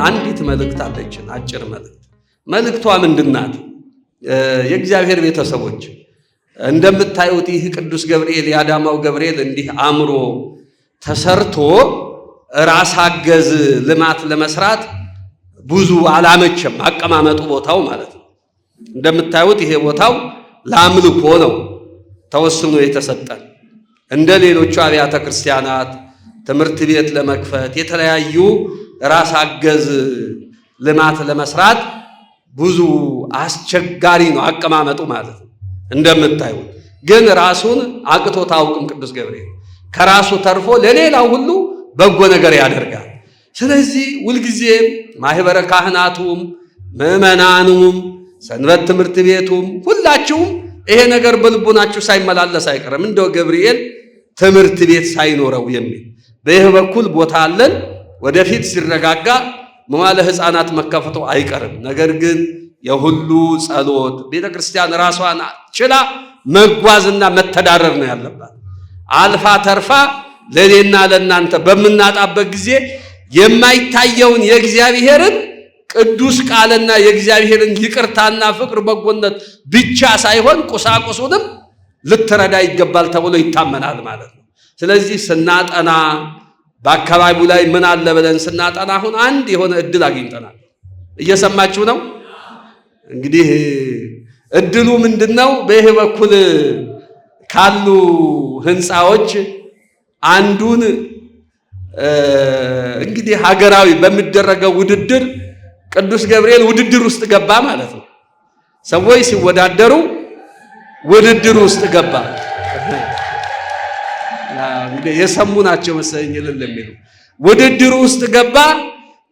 አንዲት መልእክት አለችን፣ አጭር መልእክት። መልእክቷ ምንድናት? የእግዚአብሔር ቤተሰቦች እንደምታዩት ይህ ቅዱስ ገብርኤል የአዳማው ገብርኤል እንዲህ አምሮ ተሰርቶ ራስ አገዝ ልማት ለመስራት ብዙ አላመቸም፣ አቀማመጡ ቦታው ማለት ነው። እንደምታዩት ይሄ ቦታው ለአምልኮ ነው ተወስኖ የተሰጠን። እንደ ሌሎቹ አብያተ ክርስቲያናት ትምህርት ቤት ለመክፈት የተለያዩ ራስ አገዝ ልማት ለመስራት ብዙ አስቸጋሪ ነው አቀማመጡ ማለት ነው። እንደምታዩት ግን ራሱን አቅቶት አያውቅም ቅዱስ ገብርኤል። ከራሱ ተርፎ ለሌላው ሁሉ በጎ ነገር ያደርጋል። ስለዚህ ሁልጊዜም ማህበረ ካህናቱም ምዕመናኑም ሰንበት ትምህርት ቤቱም ሁላችሁም ይሄ ነገር በልቦናችሁ ሳይመላለስ አይቀርም። እንደው ገብርኤል ትምህርት ቤት ሳይኖረው የሚል በይህ በኩል ቦታ አለን። ወደፊት ሲረጋጋ መዋዕለ ሕፃናት መከፈቱ አይቀርም። ነገር ግን የሁሉ ጸሎት ቤተ ክርስቲያን ራሷን ችላ መጓዝና መተዳደር ነው ያለባት። አልፋ ተርፋ ለኔና ለናንተ በምናጣበት ጊዜ የማይታየውን የእግዚአብሔርን ቅዱስ ቃልና የእግዚአብሔርን ይቅርታና ፍቅር በጎነት ብቻ ሳይሆን ቁሳቁሱንም ልትረዳ ይገባል ተብሎ ይታመናል ማለት ነው። ስለዚህ ስናጠና በአካባቢው ላይ ምን አለ ብለን ስናጠና አሁን አንድ የሆነ እድል አግኝተናል። እየሰማችሁ ነው? እንግዲህ እድሉ ምንድነው? በይህ በኩል ካሉ ህንፃዎች አንዱን እንግዲህ ሀገራዊ በሚደረገው ውድድር ቅዱስ ገብርኤል ውድድር ውስጥ ገባ ማለት ነው። ሰዎች ሲወዳደሩ ውድድር ውስጥ ገባ። እንግዲህ የሰሙ ናቸው መሰለኝ የሚሉ ውድድር ውስጥ ገባ።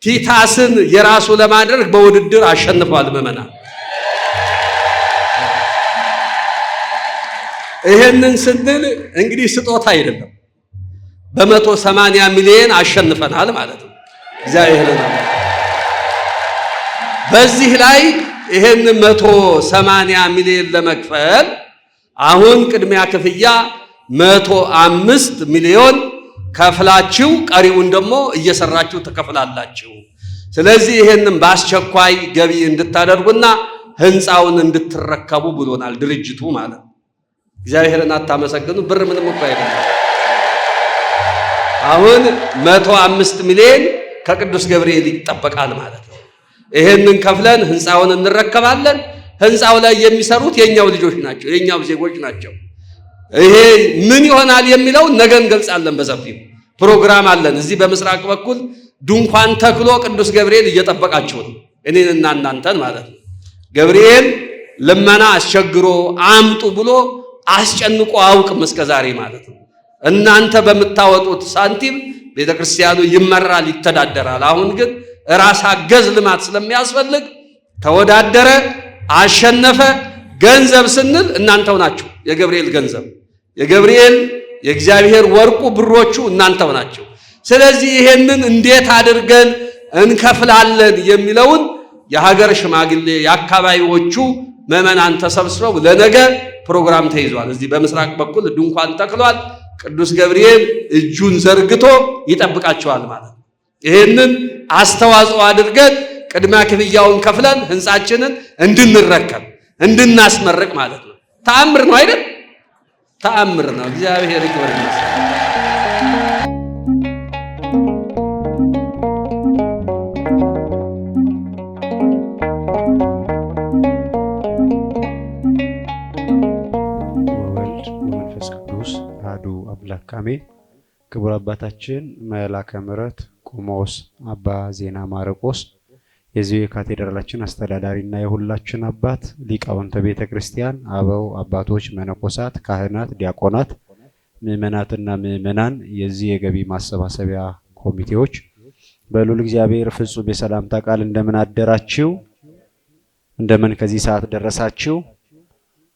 ቲታስን የራሱ ለማድረግ በውድድር አሸንፏል ምዕመናን። ይሄንን ስንል እንግዲህ ስጦታ አይደለም፣ በ180 ሚሊዮን አሸንፈናል ማለት ነው። እግዚአብሔር ነው። በዚህ ላይ ይሄን 180 ሚሊዮን ለመክፈል አሁን ቅድሚያ ክፍያ 105 ሚሊዮን ከፍላችሁ ቀሪውን ደግሞ እየሰራችሁ ተከፍላላችሁ። ስለዚህ ይሄንን በአስቸኳይ ገቢ እንድታደርጉና ህንፃውን እንድትረከቡ ብሎናል ድርጅቱ ማለት ነው። እግዚአብሔርን አታመሰግኑ? ብር ምንም እኮ አይደለም። አሁን 105 ሚሊዮን ከቅዱስ ገብርኤል ይጠበቃል ማለት ነው። ይሄንን ከፍለን ህንፃውን እንረከባለን። ህንፃው ላይ የሚሰሩት የኛው ልጆች ናቸው፣ የኛው ዜጎች ናቸው። ይሄ ምን ይሆናል የሚለው ነገ እንገልጻለን። በሰፊው ፕሮግራም አለን። እዚህ በምስራቅ በኩል ድንኳን ተክሎ ቅዱስ ገብርኤል እየጠበቃችሁ ነው፣ እኔንና እናንተን ማለት ነው። ገብርኤል ልመና አስቸግሮ አምጡ ብሎ አስጨንቆ አውቅም እስከዛሬ ማለት ነው። እናንተ በምታወጡት ሳንቲም ቤተክርስቲያኑ ይመራል፣ ይተዳደራል። አሁን ግን ራስ አገዝ ልማት ስለሚያስፈልግ ተወዳደረ፣ አሸነፈ። ገንዘብ ስንል እናንተው ናችሁ። የገብርኤል ገንዘብ የገብርኤል የእግዚአብሔር ወርቁ ብሮቹ እናንተው ናቸው። ስለዚህ ይሄንን እንዴት አድርገን እንከፍላለን የሚለውን የሀገር ሽማግሌ የአካባቢዎቹ ምዕመናን ተሰብስበው ለነገ ፕሮግራም ተይዟል። እዚህ በምስራቅ በኩል ድንኳን ተክሏል። ቅዱስ ገብርኤል እጁን ዘርግቶ ይጠብቃቸዋል ማለት ነው። ይሄንን አስተዋጽኦ አድርገን ቅድሚያ ክፍያውን ከፍለን ህንፃችንን እንድንረከብ እንድናስመርቅ ማለት ነው። ተአምር ነው አይደል? ተአምር ነው። እግዚአብሔር ይክበር ይመስገን። ወወልድ ወመንፈስ ቅዱስ አሐዱ አምላክ አሜን። ክቡር አባታችን መላከ ምሕረት ቆሞስ አባ ዜና ማርቆስ የዚህ የካቴድራላችን አስተዳዳሪና የሁላችን አባት ሊቃውንተ ቤተ ክርስቲያን አበው አባቶች፣ መነኮሳት፣ ካህናት፣ ዲያቆናት፣ ምዕመናትና ምዕመናን የዚህ የገቢ ማሰባሰቢያ ኮሚቴዎች በሉል እግዚአብሔር ፍጹም የሰላምታ ቃል እንደምን አደራችሁ? እንደምን ከዚህ ሰዓት ደረሳችሁ?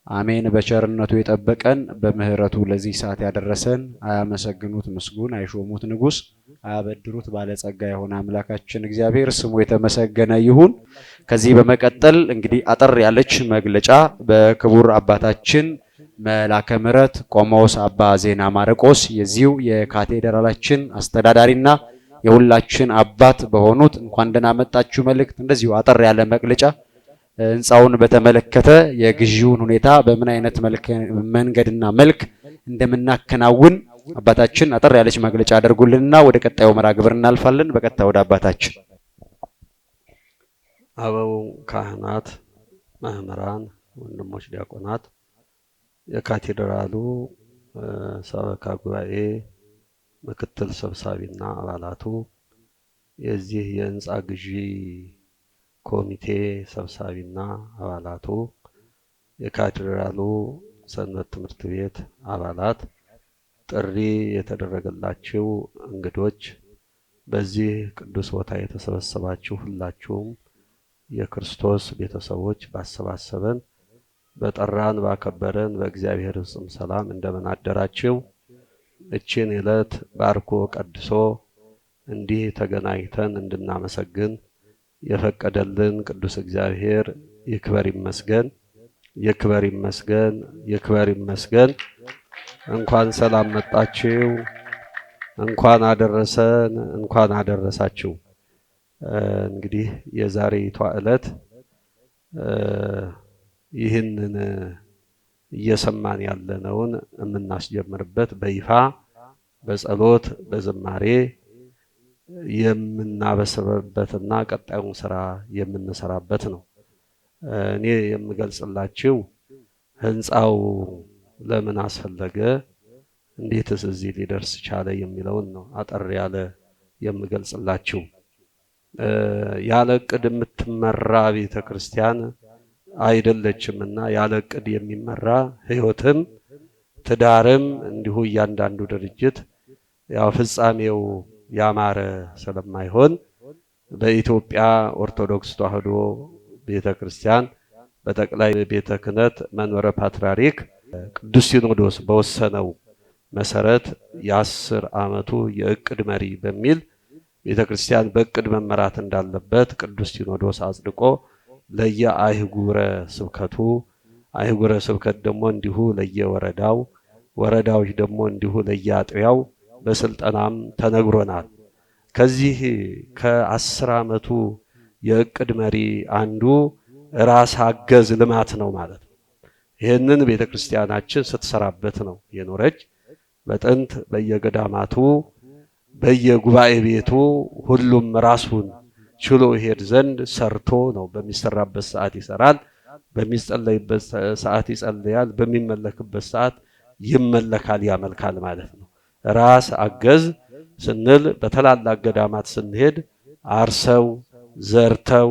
አሜን። በቸርነቱ የጠበቀን በምህረቱ ለዚህ ሰዓት ያደረሰን አያመሰግኑት ምስጉን አይሾሙት ንጉሥ አያበድሩት ባለጸጋ የሆነ አምላካችን እግዚአብሔር ስሙ የተመሰገነ ይሁን። ከዚህ በመቀጠል እንግዲህ አጠር ያለች መግለጫ በክቡር አባታችን መላከ ምሕረት ቆሞስ አባ ዜና ማርቆስ የዚሁ የካቴድራላችን አስተዳዳሪና የሁላችን አባት በሆኑት እንኳን ደህና መጣችሁ መልእክት እንደዚሁ አጠር ያለ መግለጫ ህንፃውን በተመለከተ የግዢውን ሁኔታ በምን አይነት መንገድና መልክ እንደምናከናውን አባታችን አጠር ያለች መግለጫ አድርጉልንና ወደ ቀጣዩ መርሃ ግብር እናልፋለን። በቀጥታ ወደ አባታችን። አበው ካህናት፣ መምህራን፣ ወንድሞች ዲያቆናት፣ የካቴድራሉ ሰበካ ጉባኤ ምክትል ሰብሳቢና አባላቱ፣ የዚህ የህንፃ ግዢ ኮሚቴ ሰብሳቢና አባላቱ፣ የካቴድራሉ ሰንበት ትምህርት ቤት አባላት፣ ጥሪ የተደረገላችሁ እንግዶች፣ በዚህ ቅዱስ ቦታ የተሰበሰባችሁ ሁላችሁም የክርስቶስ ቤተሰቦች ባሰባሰበን በጠራን ባከበረን በእግዚአብሔር ስም ሰላም እንደምን አደራችሁ። እቺን ዕለት ባርኮ ቀድሶ እንዲህ ተገናኝተን እንድናመሰግን የፈቀደልን ቅዱስ እግዚአብሔር ይክበር ይመስገን፣ ይክበር ይመስገን፣ ይክበር ይመስገን። እንኳን ሰላም መጣችሁ፣ እንኳን አደረሰን፣ እንኳን አደረሳችሁ። እንግዲህ የዛሬቷ ዕለት ይህንን እየሰማን ያለነውን የምናስጀምርበት በይፋ በጸሎት በዝማሬ የምናበስርበትና ቀጣዩን ስራ የምንሰራበት ነው። እኔ የምገልጽላችሁ ህንፃው ለምን አስፈለገ፣ እንዴትስ እዚህ ሊደርስ ቻለ የሚለውን ነው አጠር ያለ የምገልጽላችሁ። ያለ ዕቅድ የምትመራ ቤተክርስቲያን አይደለችምና ያለ ዕቅድ የሚመራ ህይወትም ትዳርም እንዲሁ እያንዳንዱ ድርጅት ያው ፍጻሜው ያማረ ስለማይሆን በኢትዮጵያ ኦርቶዶክስ ተዋሕዶ ቤተክርስቲያን በጠቅላይ ቤተ ክህነት መንበረ ፓትርያርክ ቅዱስ ሲኖዶስ በወሰነው መሰረት የ10 ዓመቱ የዕቅድ መሪ በሚል ቤተክርስቲያን በዕቅድ መመራት እንዳለበት ቅዱስ ሲኖዶስ አጽድቆ ለየአህጉረ ስብከቱ አህጉረ ስብከት ደግሞ እንዲሁ ለየወረዳው ወረዳዎች ደግሞ እንዲሁ ለየአጥቢያው በስልጠናም ተነግሮናል። ከዚህ ከ10 ዓመቱ የዕቅድ መሪ አንዱ ራስ አገዝ ልማት ነው ማለት ነው። ይህንን ቤተክርስቲያናችን ስትሰራበት ነው የኖረች። በጥንት በየገዳማቱ በየጉባኤ ቤቱ ሁሉም ራሱን ችሎ ይሄድ ዘንድ ሰርቶ ነው። በሚሰራበት ሰዓት ይሰራል፣ በሚጸለይበት ሰዓት ይጸልያል፣ በሚመለክበት ሰዓት ይመለካል፣ ያመልካል ማለት ነው። ራስ አገዝ ስንል በተላላቅ ገዳማት ስንሄድ አርሰው ዘርተው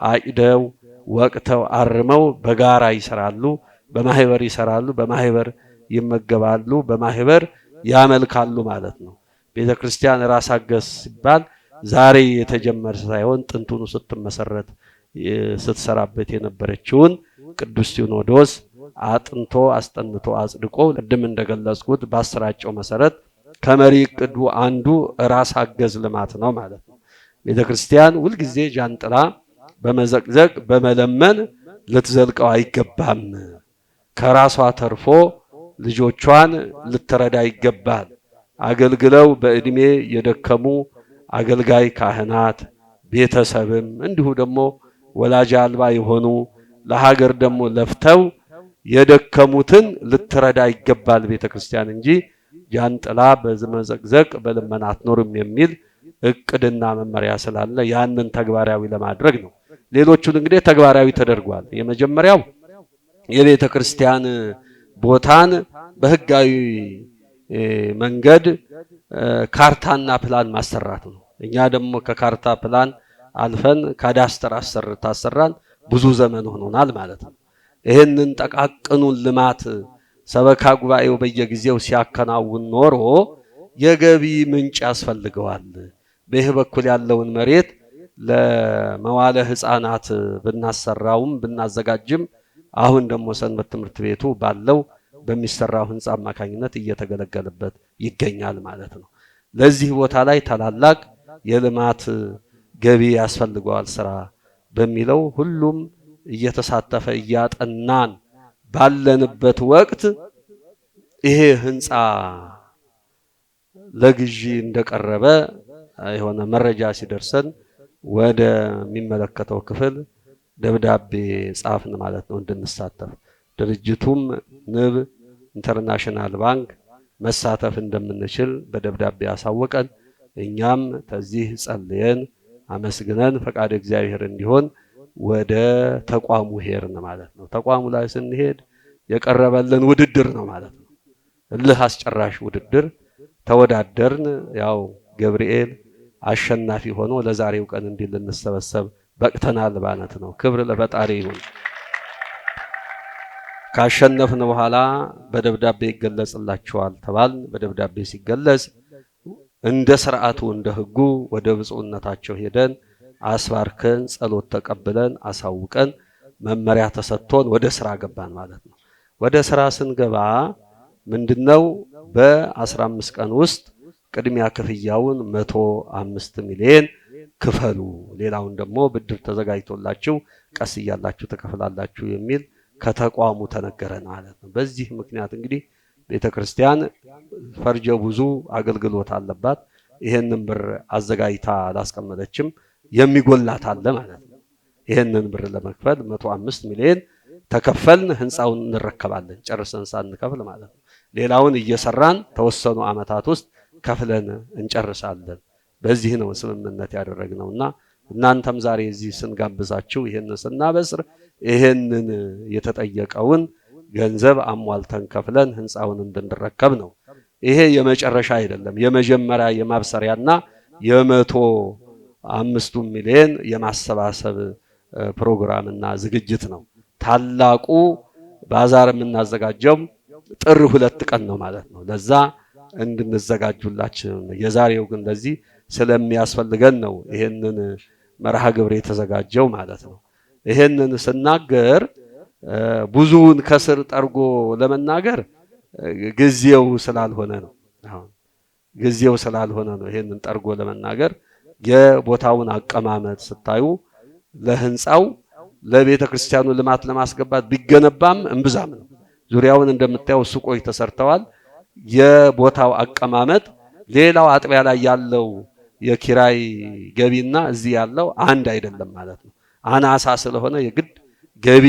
አጭደው ወቅተው አርመው በጋራ ይሰራሉ፣ በማህበር ይሰራሉ፣ በማህበር ይመገባሉ፣ በማህበር ያመልካሉ ማለት ነው። ቤተክርስቲያን ራስ አገዝ ሲባል ዛሬ የተጀመረ ሳይሆን ጥንቱን ስትመሰረት ስትሰራበት የነበረችውን ቅዱስ ሲኖዶስ አጥንቶ አስጠንቶ አጽድቆ ቅድም እንደገለጽኩት ባሰራጨው መሰረት ከመሪ ዕቅዱ አንዱ ራስ አገዝ ልማት ነው ማለት ነው። ቤተክርስቲያን ሁልጊዜ ጃንጥላ በመዘቅዘቅ በመለመን ልትዘልቀው አይገባም። ከራሷ ተርፎ ልጆቿን ልትረዳ ይገባል። አገልግለው በእድሜ የደከሙ አገልጋይ ካህናት ቤተሰብም እንዲሁ ደግሞ ወላጅ አልባ የሆኑ ለሀገር ደግሞ ለፍተው የደከሙትን ልትረዳ ይገባል ቤተክርስቲያን እንጂ ጃንጥላ በመዘቅዘቅ በልመና አትኖርም የሚል ዕቅድና መመሪያ ስላለ ያንን ተግባራዊ ለማድረግ ነው። ሌሎቹን እንግዲህ ተግባራዊ ተደርጓል። የመጀመሪያው የቤተክርስቲያን ቦታን በህጋዊ መንገድ ካርታና ፕላን ማሰራት ነው። እኛ ደግሞ ከካርታ ፕላን አልፈን ካዳስተር ታሰራን ብዙ ዘመን ሆኖናል ማለት ነው። ይህንን ጠቃቅኑን ልማት ሰበካ ጉባኤው በየጊዜው ሲያከናውን ኖሮ የገቢ ምንጭ ያስፈልገዋል። በይህ በኩል ያለውን መሬት ለመዋለ ህፃናት ብናሰራውም ብናዘጋጅም አሁን ደግሞ ሰንበት ትምህርት ቤቱ ባለው በሚሰራው ህንፃ አማካኝነት እየተገለገለበት ይገኛል ማለት ነው። ለዚህ ቦታ ላይ ታላላቅ የልማት ገቢ ያስፈልገዋል ስራ በሚለው ሁሉም እየተሳተፈ እያጠናን ባለንበት ወቅት ይሄ ህንፃ ለግዢ እንደቀረበ የሆነ መረጃ ሲደርሰን ወደ የሚመለከተው ክፍል ደብዳቤ ጻፍን ማለት ነው እንድንሳተፍ። ድርጅቱም ንብ ኢንተርናሽናል ባንክ መሳተፍ እንደምንችል በደብዳቤ ያሳወቀን። እኛም ከዚህ ጸልየን አመስግነን ፈቃድ እግዚአብሔር እንዲሆን ወደ ተቋሙ ሄድን ማለት ነው። ተቋሙ ላይ ስንሄድ የቀረበልን ውድድር ነው ማለት ነው። እልህ አስጨራሽ ውድድር ተወዳደርን። ያው ገብርኤል አሸናፊ ሆኖ ለዛሬው ቀን እንዲህ ልንሰበሰብ በቅተናል ማለት ነው። ክብር ለፈጣሪ ይሁን። ካሸነፍን በኋላ በደብዳቤ ይገለጽላችኋል ተባልን። በደብዳቤ ሲገለጽ እንደ ስርዓቱ እንደ ህጉ ወደ ብፁዕነታቸው ሄደን አስባርከን ጸሎት ተቀብለን አሳውቀን መመሪያ ተሰጥቶን ወደ ስራ ገባን ማለት ነው። ወደ ስራ ስንገባ ምንድነው በ15 ቀን ውስጥ ቅድሚያ ክፍያውን 105 ሚሊዮን ክፈሉ፣ ሌላውን ደግሞ ብድር ተዘጋጅቶላችሁ ቀስ እያላችሁ ተከፍላላችሁ የሚል ከተቋሙ ተነገረን ማለት ነው። በዚህ ምክንያት እንግዲህ ቤተክርስቲያን ፈርጀ ብዙ አገልግሎት አለባት። ይሄንን ብር አዘጋጅታ አላስቀመጠችም፣ የሚጎላት አለ ማለት ነው። ይሄንን ብር ለመክፈል 105 ሚሊዮን ተከፈልን፣ ህንፃውን እንረከባለን ጨርሰን ሳንከፍል ማለት ነው። ሌላውን እየሰራን ተወሰኑ አመታት ውስጥ ከፍለን እንጨርሳለን። በዚህ ነው ስምምነት ያደረግነውና እናንተም ዛሬ እዚህ ስንጋብዛችሁ ይሄንን ስናበስር ይሄንን የተጠየቀውን ገንዘብ አሟልተን ከፍለን ህንፃውን እንድንረከብ ነው። ይሄ የመጨረሻ አይደለም፣ የመጀመሪያ የማብሰሪያና የ105 ሚሊዮን የማሰባሰብ ፕሮግራምና ዝግጅት ነው። ታላቁ ባዛር የምናዘጋጀው ጥር 2 ቀን ነው ማለት ነው። ለዛ እንድንዘጋጁላችሁ። የዛሬው ግን ለዚህ ስለሚያስፈልገን ነው ይሄንን መርሃ ግብር የተዘጋጀው ማለት ነው። ይሄንን ስናገር ብዙውን ከስር ጠርጎ ለመናገር ጊዜው ስላልሆነ ነው። ጊዜው ስላልሆነ ነው ይሄንን ጠርጎ ለመናገር። የቦታውን አቀማመጥ ስታዩ ለህንፃው ለቤተ ክርስቲያኑ ልማት ለማስገባት ቢገነባም እንብዛም ነው። ዙሪያውን እንደምታዩ ሱቆች ተሰርተዋል። የቦታው አቀማመጥ ሌላው አጥቢያ ላይ ያለው የኪራይ ገቢና እዚህ ያለው አንድ አይደለም ማለት ነው። አናሳ ስለሆነ የግድ ገቢ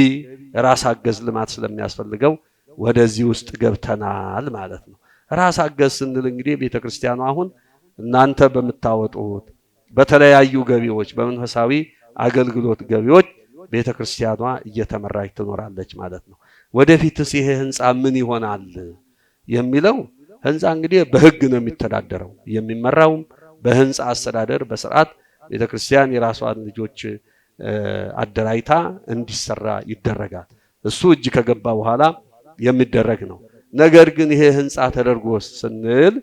ራስ አገዝ ልማት ስለሚያስፈልገው ወደዚህ ውስጥ ገብተናል ማለት ነው። ራስ አገዝ ስንል እንግዲህ ቤተክርስቲያኑ አሁን እናንተ በምታወጡት በተለያዩ ገቢዎች በመንፈሳዊ አገልግሎት ገቢዎች ቤተክርስቲያኗ እየተመራች ትኖራለች ማለት ነው። ወደፊትስ ይሄ ህንፃ ምን ይሆናል የሚለው ህንፃ እንግዲህ በህግ ነው የሚተዳደረው። የሚመራውም በህንፃ አስተዳደር በስርዓት ቤተክርስቲያን የራሷን ልጆች አደራይታ እንዲሰራ ይደረጋል። እሱ እጅ ከገባ በኋላ የሚደረግ ነው። ነገር ግን ይሄ ህንፃ ተደርጎ ስንል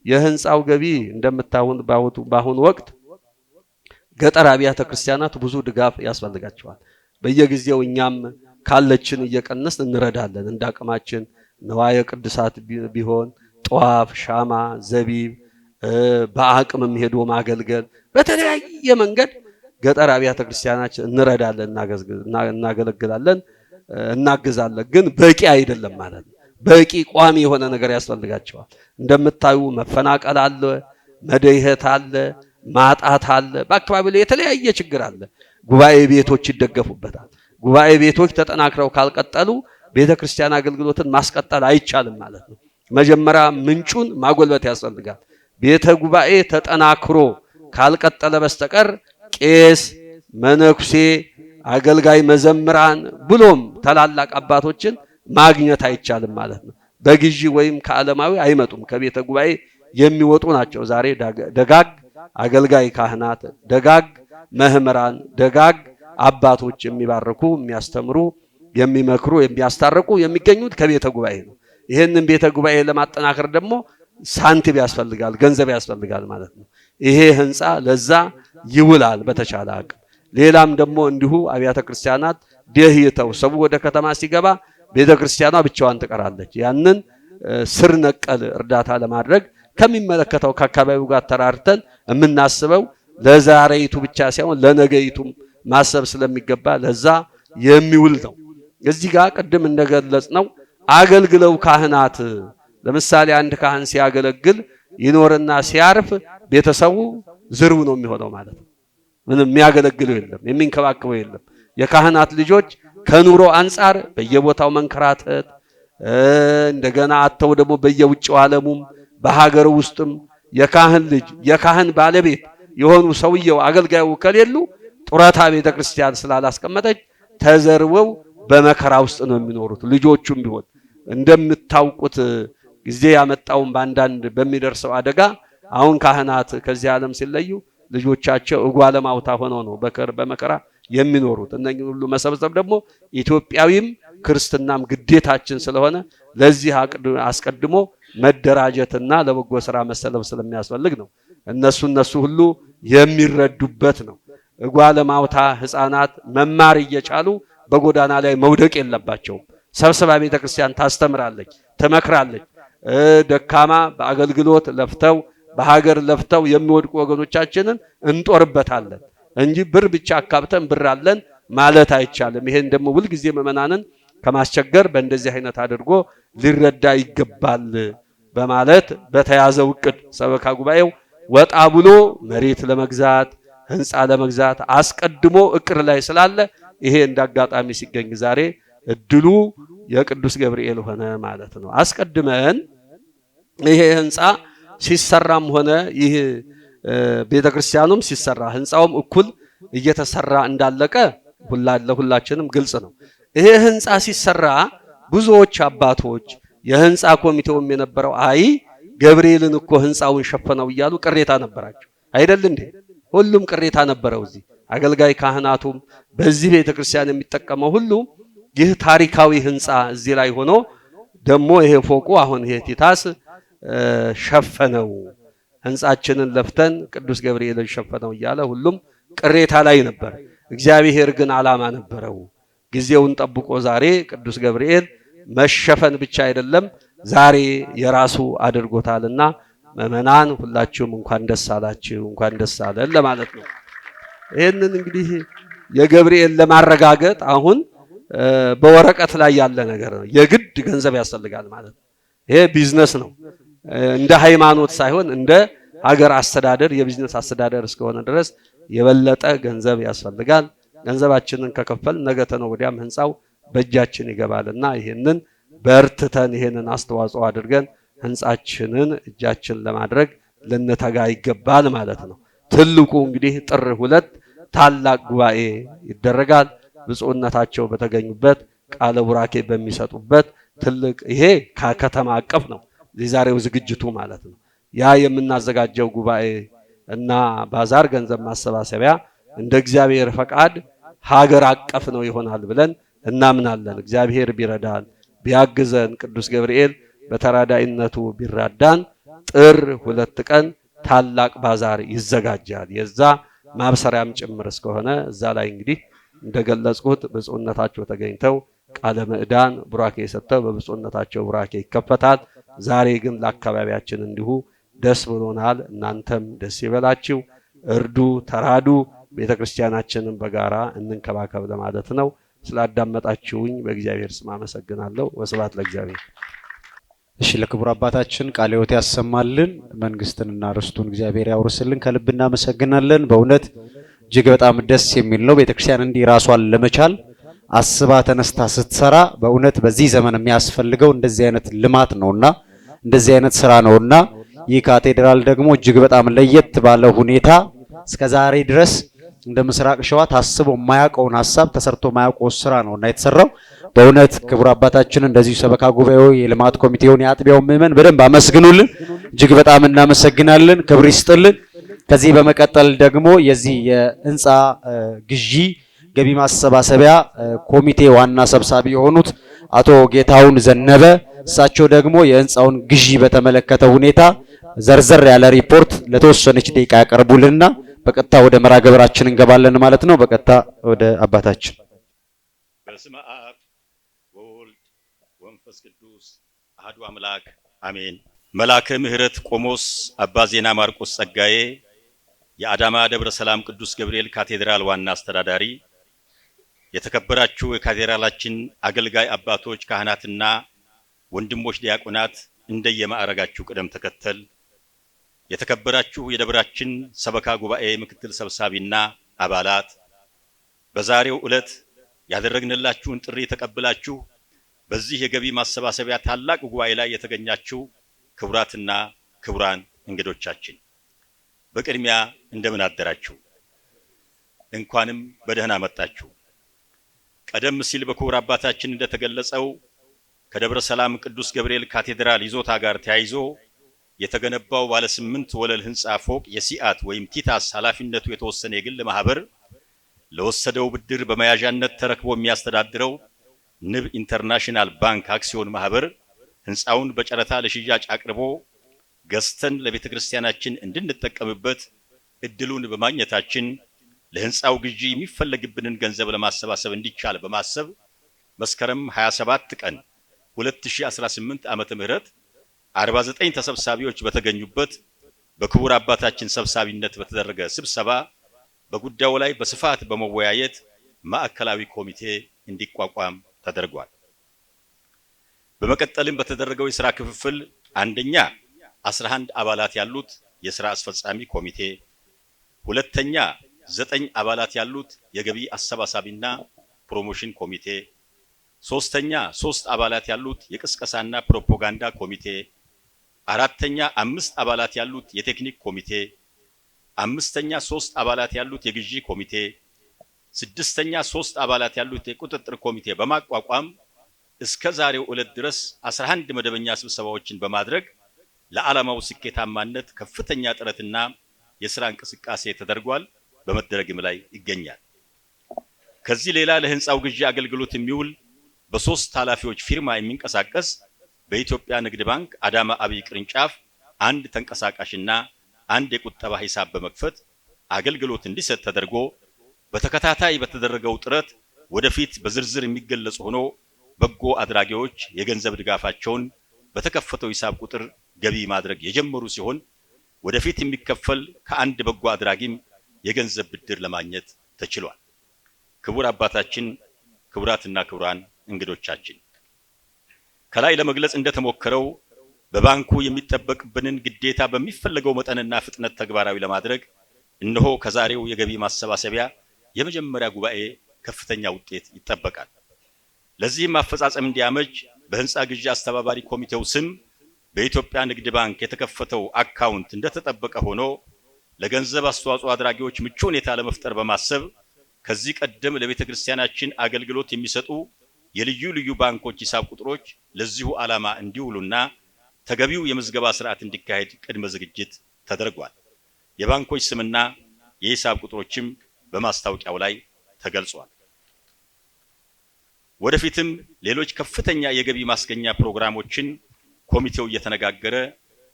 የህንፃው ገቢ እንደምታዩን በአሁኑ ወቅት ገጠር አብያተ ክርስቲያናት ብዙ ድጋፍ ያስፈልጋቸዋል። በየጊዜው እኛም ካለችን እየቀነስ እንረዳለን። እንዳቅማችን ነዋየ ቅድሳት ቢሆን ጧፍ፣ ሻማ፣ ዘቢብ በአቅምም ሄዶ ማገልገል በተለያየ መንገድ ገጠር አብያተ ክርስቲያናችን እንረዳለን፣ እናገለግላለን፣ እናግዛለን። ግን በቂ አይደለም ማለት ነው። በቂ ቋሚ የሆነ ነገር ያስፈልጋቸዋል። እንደምታዩ መፈናቀል አለ፣ መደይህት አለ፣ ማጣት አለ። በአካባቢው ላይ የተለያየ ችግር አለ። ጉባኤ ቤቶች ይደገፉበታል። ጉባኤ ቤቶች ተጠናክረው ካልቀጠሉ ቤተክርስቲያን አገልግሎትን ማስቀጠል አይቻልም ማለት ነው። መጀመሪያ ምንጩን ማጎልበት ያስፈልጋል። ቤተ ጉባኤ ተጠናክሮ ካልቀጠለ በስተቀር ቄስ፣ መነኩሴ፣ አገልጋይ መዘምራን ብሎም ታላላቅ አባቶችን ማግኘት አይቻልም ማለት ነው። በግዢ ወይም ከዓለማዊ አይመጡም፣ ከቤተ ጉባኤ የሚወጡ ናቸው። ዛሬ ደጋግ አገልጋይ ካህናት፣ ደጋግ መምህራን፣ ደጋግ አባቶች የሚባርኩ፣ የሚያስተምሩ፣ የሚመክሩ፣ የሚያስታርቁ የሚገኙት ከቤተ ጉባኤ ነው። ይሄንን ቤተ ጉባኤ ለማጠናከር ደግሞ ሳንቲም ያስፈልጋል፣ ገንዘብ ያስፈልጋል ማለት ነው። ይሄ ህንፃ ለዛ ይውላል በተቻለ አቅም። ሌላም ደግሞ እንዲሁ አብያተ ክርስቲያናት ደህይተው ሰው ወደ ከተማ ሲገባ ቤተክርስቲያኗ ብቻዋን ትቀራለች። ያንን ስር ነቀል እርዳታ ለማድረግ ከሚመለከተው ከአካባቢው ጋር ተራርተን የምናስበው ለዛሬይቱ ብቻ ሳይሆን ለነገይቱም ማሰብ ስለሚገባ ለዛ የሚውል ነው። እዚህ ጋር ቅድም እንደገለጽነው አገልግለው ካህናት ለምሳሌ አንድ ካህን ሲያገለግል ይኖርና ሲያርፍ ቤተሰቡ ዝርው ነው የሚሆነው ማለት ነው። ምንም የሚያገለግለው የለም፣ የሚንከባከበው የለም። የካህናት ልጆች ከኑሮ አንጻር በየቦታው መንከራተት እንደገና አተው ደግሞ በየውጭው ዓለሙም በሀገር ውስጥም የካህን ልጅ የካህን ባለቤት የሆኑ ሰውየው አገልጋዩ ከሌሉ ጡረታ ቤተክርስቲያን ስላላስቀመጠች ተዘርበው በመከራ ውስጥ ነው የሚኖሩት። ልጆቹም ቢሆን እንደምታውቁት ጊዜ ያመጣውን በአንዳንድ በሚደርሰው አደጋ አሁን ካህናት ከዚህ ዓለም ሲለዩ ልጆቻቸው እጓለ ማውታ ሆነው ነው በመከራ የሚኖሩት። እነኚህ ሁሉ መሰብሰብ ደግሞ ኢትዮጵያዊም ክርስትናም ግዴታችን ስለሆነ ለዚህ አስቀድሞ መደራጀትና ለበጎ ስራ መሰለፍ ስለሚያስፈልግ ነው። እነሱ ሁሉ የሚረዱበት ነው። እጓለ ማውታ ህፃናት መማር እየቻሉ በጎዳና ላይ መውደቅ የለባቸውም። ሰብስባ ቤተክርስቲያን ታስተምራለች፣ ትመክራለች። ደካማ በአገልግሎት ለፍተው በሀገር ለፍተው የሚወድቁ ወገኖቻችንን እንጦርበታለን እንጂ ብር ብቻ አካብተን ብር አለን ማለት አይቻልም። ይሄን ደግሞ ሁልጊዜ ምዕመናንን ከማስቸገር በእንደዚህ አይነት አድርጎ ሊረዳ ይገባል በማለት በተያዘው እቅድ ሰበካ ጉባኤው ወጣ ብሎ መሬት ለመግዛት ህንፃ ለመግዛት አስቀድሞ እቅድ ላይ ስላለ ይሄ እንዳጋጣሚ ሲገኝ ዛሬ እድሉ የቅዱስ ገብርኤል ሆነ ማለት ነው። አስቀድመን ይሄ ህንፃ ሲሰራም ሆነ ይህ ቤተክርስቲያኑም ሲሰራ ህንፃውም እኩል እየተሰራ እንዳለቀ ለሁላችንም ግልጽ ነው። ይሄ ህንፃ ሲሰራ ብዙዎች አባቶች የህንፃ ኮሚቴውም የነበረው ገብርኤልን እኮ ህንፃውን ሸፈነው እያሉ ቅሬታ ነበራቸው አይደል እንዴ? ሁሉም ቅሬታ ነበረው። እዚህ አገልጋይ ካህናቱም በዚህ ቤተክርስቲያን የሚጠቀመው ሁሉ ይህ ታሪካዊ ህንፃ እዚህ ላይ ሆኖ ደግሞ ይሄ ፎቁ አሁን ይሄ ቲታስ ሸፈነው ህንፃችንን ለፍተን ቅዱስ ገብርኤልን ሸፈነው እያለ ሁሉም ቅሬታ ላይ ነበር። እግዚአብሔር ግን ዓላማ ነበረው። ጊዜውን ጠብቆ ዛሬ ቅዱስ ገብርኤል መሸፈን ብቻ አይደለም ዛሬ የራሱ አድርጎታልና ምዕመናን ሁላችሁም እንኳን ደስ አላችሁ፣ እንኳን ደስ አለን ለማለት ነው። ይሄንን እንግዲህ የገብርኤል ለማረጋገጥ አሁን በወረቀት ላይ ያለ ነገር ነው። የግድ ገንዘብ ያስፈልጋል ማለት ነው። ይሄ ቢዝነስ ነው። እንደ ሃይማኖት ሳይሆን እንደ ሀገር አስተዳደር የቢዝነስ አስተዳደር እስከሆነ ድረስ የበለጠ ገንዘብ ያስፈልጋል። ገንዘባችንን ከከፈል ነገ ተነገ ወዲያም ህንፃው በእጃችን ይገባልና ይሄንን በርትተን ይሄንን አስተዋጽኦ አድርገን ህንፃችንን እጃችን ለማድረግ ልንተጋ ይገባል ማለት ነው። ትልቁ እንግዲህ ጥር 2 ታላቅ ጉባኤ ይደረጋል። ብፁዕነታቸው በተገኙበት ቃለ ቡራኬ በሚሰጡበት ትልቅ ይሄ ከከተማ አቀፍ ነው የዛሬው ዝግጅቱ ማለት ነው። ያ የምናዘጋጀው ጉባኤ እና ባዛር ገንዘብ ማሰባሰቢያ እንደ እግዚአብሔር ፈቃድ ሀገር አቀፍ ነው ይሆናል ብለን እናምናለን። እግዚአብሔር ቢረዳን ቢያግዘን ቅዱስ ገብርኤል በተራዳይነቱ ቢራዳን ጥር 2 ቀን ታላቅ ባዛር ይዘጋጃል። የዛ ማብሰሪያም ጭምር እስከሆነ እዛ ላይ እንግዲህ እንደገለጽኩት ብፁዕነታቸው ተገኝተው ቃለ ምዕዳን ቡራኬ ሰጥተው በብፁዕነታቸው ቡራኬ ይከፈታል። ዛሬ ግን ለአካባቢያችን እንዲሁ ደስ ብሎናል። እናንተም ደስ ይበላችሁ፣ እርዱ፣ ተራዱ፣ ቤተክርስቲያናችንን በጋራ እንንከባከብ ለማለት ነው። ስላዳመጣችሁኝ በእግዚአብሔር ስም አመሰግናለሁ። ወስብሐት ለእግዚአብሔር። እሺ፣ ለክቡር አባታችን ቃለ ሕይወት ያሰማልን፣ መንግስትንና ርስቱን እግዚአብሔር ያውርስልን። ከልብ እናመሰግናለን። በእውነት እጅግ በጣም ደስ የሚል ነው። ቤተክርስቲያን እንዲህ ራሷን ለመቻል አስባ ተነስታ ስትሰራ በእውነት በዚህ ዘመን የሚያስፈልገው እንደዚህ አይነት ልማት ነውና እንደዚህ አይነት ስራ ነውና ይህ ካቴድራል ደግሞ እጅግ በጣም ለየት ባለ ሁኔታ እስከዛሬ ድረስ እንደ ምስራቅ ሸዋ ታስቦ የማያውቀውን ሐሳብ ተሰርቶ የማያውቀው ስራ ነውና የተሰራው። በእውነት ክቡር አባታችን እንደዚሁ ሰበካ ጉባኤው የልማት ኮሚቴውን የአጥቢያው ምዕመን በደንብ አመስግኑልን። እጅግ በጣም እናመሰግናለን። ክብር ይስጥልን። ከዚህ በመቀጠል ደግሞ የዚህ የህንፃ ግዢ ገቢ ማሰባሰቢያ ኮሚቴ ዋና ሰብሳቢ የሆኑት አቶ ጌታውን ዘነበ እሳቸው ደግሞ የህንፃውን ግዢ በተመለከተ ሁኔታ ዘርዘር ያለ ሪፖርት ለተወሰነች ደቂቃ ያቀርቡልንና በቀጥታ ወደ መርሃ ግብራችን እንገባለን ማለት ነው። በቀጥታ ወደ አባታችን በስመ አብ ወወልድ ወመንፈስ ቅዱስ አሐዱ አምላክ አሜን። መልአከ ምሕረት ቆሞስ አባ ዜና ማርቆስ ጸጋዬ የአዳማ ደብረ ሰላም ቅዱስ ገብርኤል ካቴድራል ዋና አስተዳዳሪ፣ የተከበራችሁ የካቴድራላችን አገልጋይ አባቶች ካህናትና ወንድሞች ዲያቆናት እንደየማዕረጋችሁ ቅደም ተከተል፣ የተከበራችሁ የደብራችን ሰበካ ጉባኤ ምክትል ሰብሳቢና አባላት፣ በዛሬው ዕለት ያደረግንላችሁን ጥሪ ተቀብላችሁ በዚህ የገቢ ማሰባሰቢያ ታላቅ ጉባኤ ላይ የተገኛችሁ ክቡራትና ክቡራን እንግዶቻችን በቅድሚያ እንደምን አደራችሁ? እንኳንም በደህና መጣችሁ። ቀደም ሲል በክቡር አባታችን እንደተገለጸው ከደብረ ሰላም ቅዱስ ገብርኤል ካቴድራል ይዞታ ጋር ተያይዞ የተገነባው ባለ 8 ወለል ህንጻ ፎቅ የሲአት ወይም ቲታስ ኃላፊነቱ የተወሰነ የግል ማህበር ለወሰደው ብድር በመያዣነት ተረክቦ የሚያስተዳድረው ንብ ኢንተርናሽናል ባንክ አክሲዮን ማህበር ህንጻውን በጨረታ ለሽያጭ አቅርቦ ገዝተን ለቤተ ክርስቲያናችን እንድንጠቀምበት እድሉን በማግኘታችን ለህንጻው ግዢ የሚፈለግብንን ገንዘብ ለማሰባሰብ እንዲቻል በማሰብ መስከረም 27 ቀን 2018 ዓመተ ምህረት 49 ተሰብሳቢዎች በተገኙበት በክቡር አባታችን ሰብሳቢነት በተደረገ ስብሰባ በጉዳዩ ላይ በስፋት በመወያየት ማዕከላዊ ኮሚቴ እንዲቋቋም ተደርጓል። በመቀጠልም በተደረገው የሥራ ክፍፍል አንደኛ 11 አባላት ያሉት የሥራ አስፈጻሚ ኮሚቴ፣ ሁለተኛ 9 አባላት ያሉት የገቢ አሰባሳቢና ፕሮሞሽን ኮሚቴ፣ ሶስተኛ 3 አባላት ያሉት የቅስቀሳና ፕሮፓጋንዳ ኮሚቴ፣ አራተኛ 5 አባላት ያሉት የቴክኒክ ኮሚቴ፣ አምስተኛ 3 አባላት ያሉት የግዢ ኮሚቴ፣ ስድስተኛ 3 አባላት ያሉት የቁጥጥር ኮሚቴ በማቋቋም እስከ ዛሬው ዕለት ድረስ 11 መደበኛ ስብሰባዎችን በማድረግ ለዓላማው ስኬታማነት ከፍተኛ ጥረትና የሥራ እንቅስቃሴ ተደርጓል፣ በመደረግም ላይ ይገኛል። ከዚህ ሌላ ለህንጻው ግዢ አገልግሎት የሚውል በ3 ኃላፊዎች ፊርማ የሚንቀሳቀስ በኢትዮጵያ ንግድ ባንክ አዳማ አብይ ቅርንጫፍ አንድ ተንቀሳቃሽና አንድ የቁጠባ ሂሳብ በመክፈት አገልግሎት እንዲሰጥ ተደርጎ በተከታታይ በተደረገው ጥረት ወደፊት በዝርዝር የሚገለጽ ሆኖ በጎ አድራጊዎች የገንዘብ ድጋፋቸውን በተከፈተው ሂሳብ ቁጥር ገቢ ማድረግ የጀመሩ ሲሆን ወደፊት የሚከፈል ከአንድ በጎ አድራጊም የገንዘብ ብድር ለማግኘት ተችሏል። ክቡር አባታችን፣ ክቡራትና ክቡራን እንግዶቻችን፣ ከላይ ለመግለጽ እንደተሞከረው በባንኩ የሚጠበቅብንን ግዴታ በሚፈለገው መጠንና ፍጥነት ተግባራዊ ለማድረግ እነሆ ከዛሬው የገቢ ማሰባሰቢያ የመጀመሪያ ጉባኤ ከፍተኛ ውጤት ይጠበቃል። ለዚህም አፈጻጸም እንዲያመች በህንጻ ግዢ አስተባባሪ ኮሚቴው ስም በኢትዮጵያ ንግድ ባንክ የተከፈተው አካውንት እንደተጠበቀ ሆኖ ለገንዘብ አስተዋጽኦ አድራጊዎች ምቹ ሁኔታ ለመፍጠር በማሰብ ከዚህ ቀደም ለቤተ ክርስቲያናችን አገልግሎት የሚሰጡ የልዩ ልዩ ባንኮች ሂሳብ ቁጥሮች ለዚሁ ዓላማ እንዲውሉና ተገቢው የምዝገባ ስርዓት እንዲካሄድ ቅድመ ዝግጅት ተደርጓል። የባንኮች ስምና የሂሳብ ቁጥሮችም በማስታወቂያው ላይ ተገልጿል። ወደፊትም ሌሎች ከፍተኛ የገቢ ማስገኛ ፕሮግራሞችን ኮሚቴው እየተነጋገረ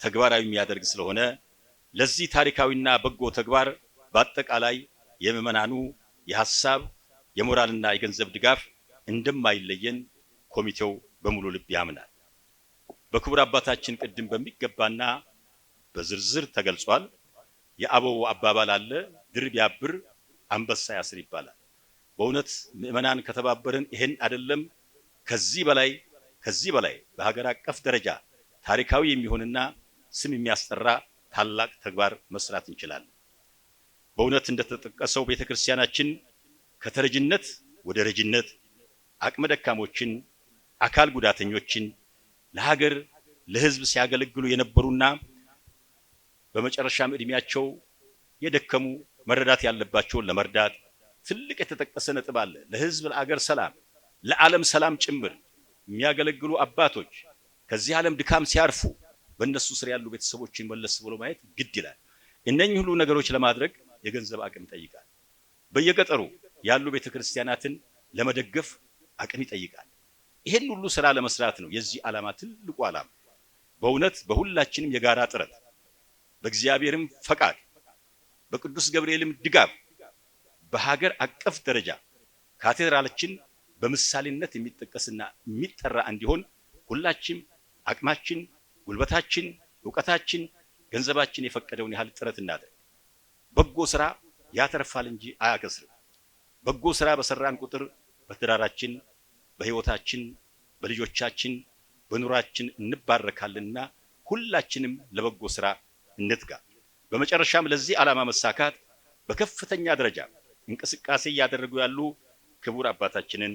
ተግባራዊ የሚያደርግ ስለሆነ ለዚህ ታሪካዊና በጎ ተግባር በአጠቃላይ የምዕመናኑ የሐሳብ የሞራልና የገንዘብ ድጋፍ እንደማይለየን ኮሚቴው በሙሉ ልብ ያምናል። በክቡር አባታችን ቅድም በሚገባና በዝርዝር ተገልጿል። የአበው አባባል አለ፣ ድር ቢያብር አንበሳ ያስር ይባላል። በእውነት ምዕመናን ከተባበርን ይሄን አይደለም ከዚህ በላይ በሀገር አቀፍ ደረጃ ታሪካዊ የሚሆንና ስም የሚያስጠራ ታላቅ ተግባር መስራት እንችላለን። በእውነት እንደተጠቀሰው ቤተክርስቲያናችን ከተረጅነት ወደ ረጅነት አቅመ ደካሞችን፣ አካል ጉዳተኞችን ለሀገር ለሕዝብ ሲያገለግሉ የነበሩና በመጨረሻም እድሜያቸው የደከሙ መረዳት ያለባቸውን ለመርዳት ትልቅ የተጠቀሰ ነጥብ አለ። ለሕዝብ ለአገር ሰላም ለዓለም ሰላም ጭምር የሚያገለግሉ አባቶች ከዚህ ዓለም ድካም ሲያርፉ በእነሱ ስር ያሉ ቤተሰቦችን መለስ ብሎ ማየት ግድ ይላል። እነኚህ ሁሉ ነገሮች ለማድረግ የገንዘብ አቅም ይጠይቃል። በየገጠሩ ያሉ ቤተክርስቲያናትን ለመደገፍ አቅም ይጠይቃል። ይሄን ሁሉ ስራ ለመስራት ነው የዚህ ዓላማ ትልቁ ዓላማ። በእውነት በሁላችንም የጋራ ጥረት በእግዚአብሔርም ፈቃድ በቅዱስ ገብርኤልም ድጋፍ በሀገር አቀፍ ደረጃ ካቴድራላችን በምሳሌነት የሚጠቀስና የሚጠራ እንዲሆን ሁላችንም አቅማችን፣ ጉልበታችን፣ ዕውቀታችን፣ ገንዘባችን የፈቀደውን ያህል ጥረት እናድርግ። በጎ ስራ ያተርፋል እንጂ አያከስርም። በጎ ስራ በሰራን ቁጥር በትዳራችን፣ በህይወታችን፣ በልጆቻችን፣ በኑራችን እንባረካልና ሁላችንም ለበጎ ስራ እንትጋ። በመጨረሻም ለዚህ ዓላማ መሳካት በከፍተኛ ደረጃ እንቅስቃሴ እያደረጉ ያሉ ክቡር አባታችንን፣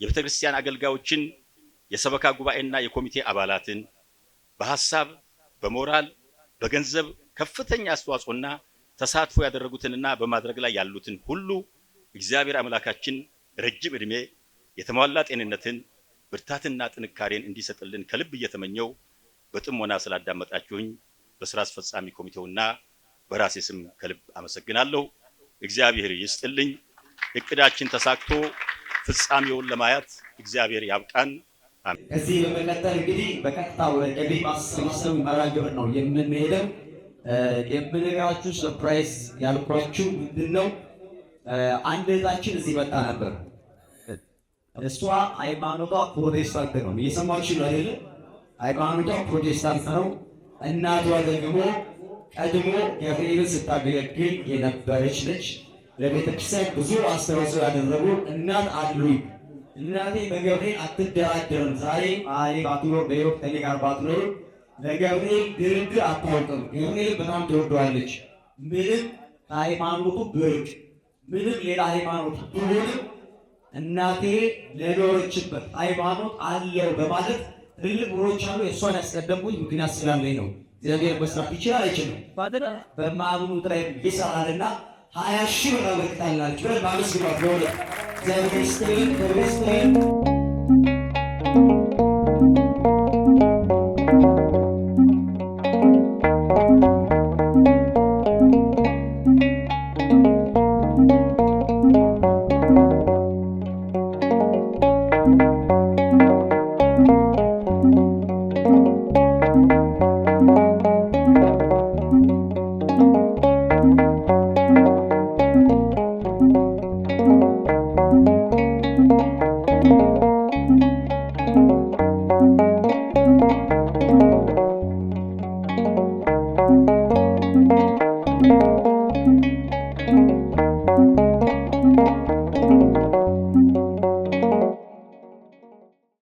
የቤተክርስቲያን አገልጋዮችን፣ የሰበካ ጉባኤና የኮሚቴ አባላትን በሐሳብ፣ በሞራል፣ በገንዘብ ከፍተኛ አስተዋጽኦና ተሳትፎ ያደረጉትንና በማድረግ ላይ ያሉትን ሁሉ እግዚአብሔር አምላካችን ረጅም ዕድሜ፣ የተሟላ ጤንነትን፣ ብርታትና ጥንካሬን እንዲሰጥልን ከልብ እየተመኘው በጥሞና ስላዳመጣችሁኝ በስራ አስፈጻሚ ኮሚቴውና በራሴ ስም ከልብ አመሰግናለሁ። እግዚአብሔር ይስጥልኝ። እቅዳችን ተሳክቶ ፍጻሜውን ለማየት እግዚአብሔር ያብቃን። አሜን። ከዚህ በመቀጠል እንግዲህ በቀጥታ ወደ ገቢ ማሰባሰብ መርሃ ግብር ነው የምንሄደው። የምንነግራችሁ ሰርፕራይዝ ያልኳችሁ ምንድነው? አንድ እህታችን እዚህ መጣ ነበር። እሷ ሃይማኖቷ ፕሮቴስታንት ነው። እየሰማችሁ ነው አይደል? ሃይማኖቷ ፕሮቴስታንት ነው። እናቷ ደግሞ ቀድሞ ገብርኤልን ስታገለግል የነበረች ነች። ለቤተክርስቲያን ብዙ አስተዋጽኦ ያደረጉ እናት አሉኝ። እናቴ በገብርኤል አትደራደርም። ዛሬ አይ ባትኖር በሕይወት ከኔ ጋር ባትኖር ለገብርኤል ድርድር አታውቅም። ገብርኤል በጣም ትወደዋለች። ምንም ሃይማኖቱ ብርቅ፣ ምንም ሌላ ሃይማኖት ብሆንም እናቴ ለኖረችበት ሃይማኖት አለው በማለት ትልቅ ብሮች አሉ። የእሷን ያስቀደምኩኝ ምክንያት ስላለኝ ነው። እግዚአብሔር መስራት ይችላል አይችልም? በማያምኑት ላይ ይሰራልና 20 ሺህ ብር አበርክታላችሁ። በማመስግኗት ለሆነ እግዚአብሔር ይስጥልን፣ ክብር ይስጥልን።